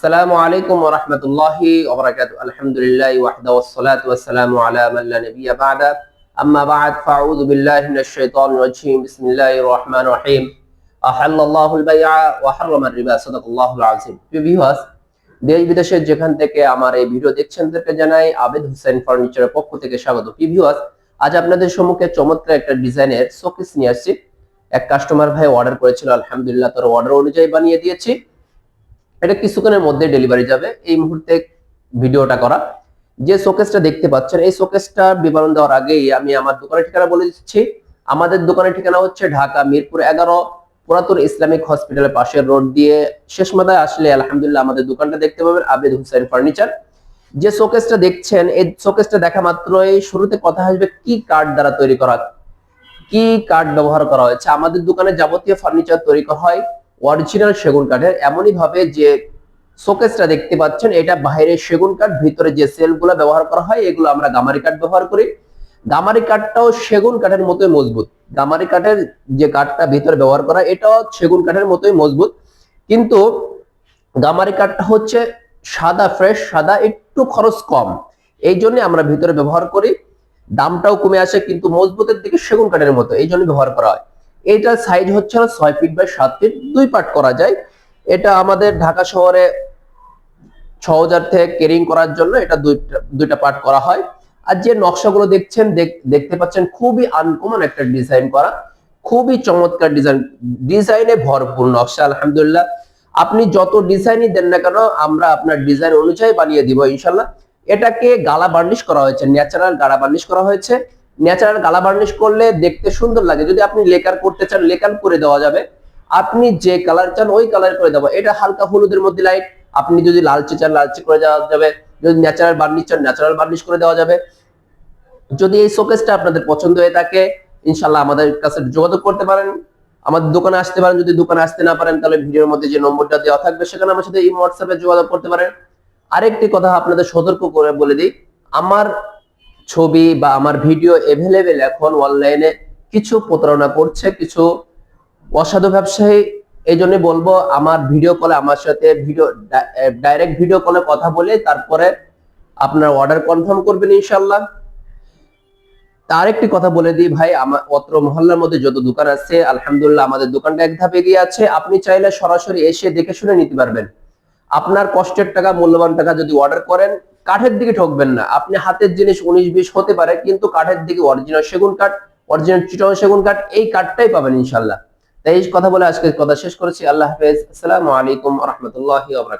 আসসালামু আলাইকুম ওয়া রাহমাতুল্লাহি ওয়া বারাকাতুহু। আলহামদুলিল্লাহি ওয়াহদাহু ওয়াসসালাতু ওয়াসসালামু আলা মান লা নাবিয়্যা বা'দা। আম্মা বা'দ ফাআউযু বিল্লাহি মিনাশ শাইতানির রাজীম। বিসমিল্লাহির রহমানির রহিম। আহাল্লাল্লাহুল বাই'a ওয়া হাররামার রিবা। সাদাকাল্লাহুল আযীম। প্রিয় ভিউয়ার্স, দেশ বিদেশের যেখান থেকে আমার এই ভিডিও দেখছেন তাদেরকে জানাই আবেদ হোসেন ফার্নিচারের পক্ষ থেকে স্বাগত। প্রিয় ভিউয়ার্স, আজ আপনাদের সম্মুখে চমৎকার একটা ডিজাইনের শোকেস নিয়ে আসছি। এক কাস্টমার ভাই অর্ডার করেছিল, আলহামদুলিল্লাহ তার অর্ডার অনুযায়ী বানিয়ে দিয়েছি। এটা কিছুক্ষণের মধ্যে ডেলিভারি যাবে। এই মুহূর্তে ভিডিওটা করা। যে শোকেসটা দেখতে পাচ্ছেন, এই শোকেসটা বিবরণ দেওয়ার আগেই আমি আমার দোকানের ঠিকানা বলে দিচ্ছি। আমাদের দোকানের ঠিকানা হচ্ছে ঢাকা মিরপুর 11 পুরাতন ইসলামিক হসপিটালের পাশের রোড দিয়ে শেষ মাথায় আসলে আলহামদুলিল্লাহ আমাদের দোকানটা দেখতে পাবেন, আবেদ হোসেন ফার্নিচার। যে শোকেসটা দেখছেন, এই শোকেসটা দেখা মাত্রই শুরুতে কথা আসবে কি কাঠ দ্বারা তৈরি করা, কি কাঠ ব্যবহার করা হয়েছে। আমাদের দোকানে যাবতীয় ফার্নিচার তৈরি করা হয় অরিজিনাল সেগুন কাঠের। এমনই ভাবে যে শোকেসটা দেখতে পাচ্ছেন, এটা বাইরে সেগুন কাঠ, ভিতরে যে সেলগুলো ব্যবহার করা হয় এগুলো আমরা গামারি কাঠ ব্যবহার করি। গামারি কাঠটাও সেগুন কাঠের মতোই মজবুত। গামারি কাঠের যে কাঠটা ভিতরে ব্যবহার করা এটাও সেগুন কাঠের মতোই মজবুত, কিন্তু গামারি কাঠটা হচ্ছে সাদা, ফ্রেশ সাদা, একটু খরচ কম, এই জন্য আমরা ভিতরে ব্যবহার করি। দামটাও কমে আসে, কিন্তু মজবুতের দিকে সেগুন কাঠের মতো, এই জন্য ব্যবহার করা হয়। এটার সাইজ হচ্ছে 6 ফিট বাই 7 ফিট, 2 পার্ট করা যায়। এটা আমাদের ঢাকা শহরে 6000 থেকে ক্যারিং করার জন্য এটা দুইটা পার্ট করা হয়। আর যে নকশাগুলো দেখছেন, দেখতে পাচ্ছেন খুবই আনকমন একটা ডিজাইন করা, খুবই চমৎকার ডিজাইন, ডিজাইনে ভরপুর নকশা। আলহামদুলিল্লাহ আপনি যত ডিজাইনই দেন না কেন আমরা আপনার ডিজাইন অনুযায়ী বানিয়ে দিব ইনশাল্লাহ। এটাকে গালা বার্নিশ করা হয়েছে, ন্যাচারাল গালা বার্নিশ করা হয়েছে। ন্যাচারাল গালা বার্নিশ করলে দেখতে সুন্দর লাগে। যদি আপনি লেকার করতে চান লেকার করে দেওয়া যাবে, আপনি যে কালার চান ওই কালার করে দেবো। এটা হালকা হলুদের মধ্যে লাইট, আপনি যদি লালচে চান লালচে করে দেওয়া যাবে, যদি ন্যাচারাল বার্নিশ চান ন্যাচারাল বার্নিশ করে দেওয়া যাবে। যদি এই শোকেসটা আপনাদের পছন্দ হয়ে থাকে ইনশাল্লাহ আমাদের কাছে যোগাযোগ করতে পারেন, আমাদের দোকানে আসতে পারেন। যদি দোকানে আসতে না পারেন তাহলে ভিডিওর মধ্যে যে নম্বরটা দেওয়া থাকবে সেখানে আমার সাথে ইমো হোয়াটসঅ্যাপে যোগাযোগ করতে পারেন। আরেকটি কথা আপনাদের সতর্ক করে বলে দিই, আমার ছবি বা আমার ভিডিও এভেলেবেল এখন অনলাইনে কিছু প্রতারণা করছে কিছু অসাধু ব্যবসায়ী। এই জন্য বলবো আমার ভিডিও কলে আমার সাথে ডাইরেক্ট ভিডিও কলে কথা বলে তারপরে আপনার অর্ডার কনফার্ম করবেন ইনশাল্লাহ। তার একটি কথা বলে দিই ভাই, আমার অত্র মহল্লার মধ্যে যত দোকান আছে আলহামদুলিল্লাহ আমাদের দোকানটা এক ধাপ এগিয়ে আছে। আপনি চাইলে সরাসরি এসে দেখে শুনে নিতে পারবেন। আপনার কষ্টের টাকা, মূল্যবান টাকা যদি অর্ডার করেন, কাঠের দিকে ঠকবেন না। আপনি হাতের জিনিস 19-20 হতে পারে, কিন্তু কাঠের দিকে অরিজিনাল সেগুন কাঠ, অরিজিনাল চিটাগং সেগুন কাঠ, এই কাঠটাই পাবেন ইনশাল্লাহ। তাই এই কথা বলে আজকে কথা শেষ করেছি। আল্লাহ হাফেজ। আসসালামু আলাইকুম ওয়া রাহমাতুল্লাহি ওয়া বারাকাতুহু।